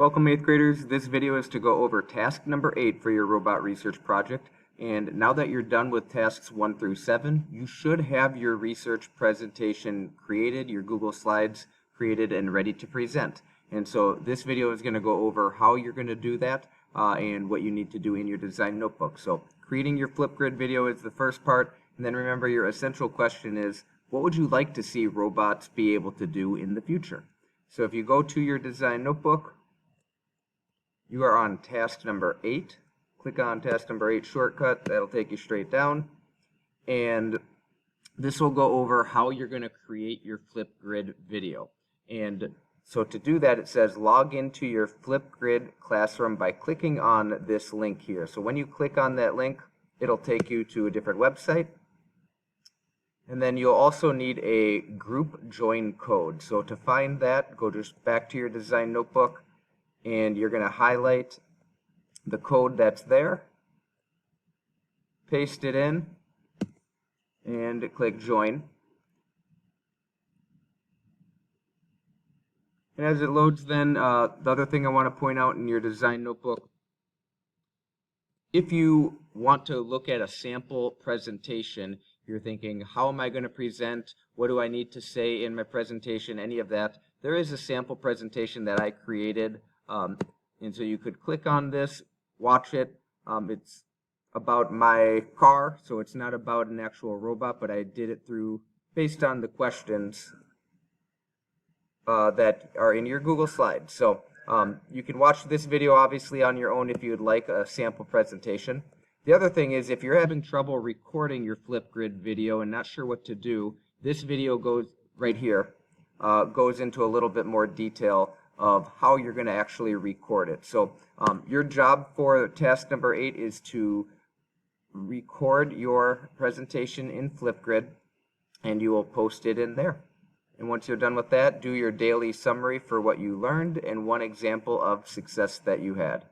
Welcome 8th graders. This video is to go over task number 8 for your robot research project. And now that you're done with tasks 1 through 7, you should have your research presentation created, your Google Slides created and ready to present. And so this video is going to go over how you're going to do that and what you need to do in your design notebook. So creating your Flipgrid video is the first part. And then remember, your essential question is, what would you like to see robots be able to do in the future? So if you go to your design notebook, you are on task number 8. Click on task number 8 shortcut. That'll take you straight down. And this will go over how you're going to create your Flipgrid video. And so to do that, it says log into your Flipgrid classroom by clicking on this link here. So when you click on that link, it'll take you to a different website. And then you'll also need a group join code. So to find that, go just back to your design notebook, and you're going to highlight the code that's there, paste it in, and click join. And as it loads, then the other thing I want to point out in your design notebook, if you want to look at a sample presentation, you're thinking, how am I going to present? What do I need to say in my presentation? Any of that. There is a sample presentation that I created. And so you could click on this, watch it. It's about my car, so it's not about an actual robot, but I did it based on the questions that are in your Google Slides. So you can watch this video obviously on your own if you would like a sample presentation. The other thing is, if you're having trouble recording your Flipgrid video and not sure what to do, this video goes right here, goes into a little bit more detail of how you're going to actually record it. So your job for task number 8 is to record your presentation in Flipgrid, and you will post it in there. And once you're done with that, do your daily summary for what you learned and one example of success that you had.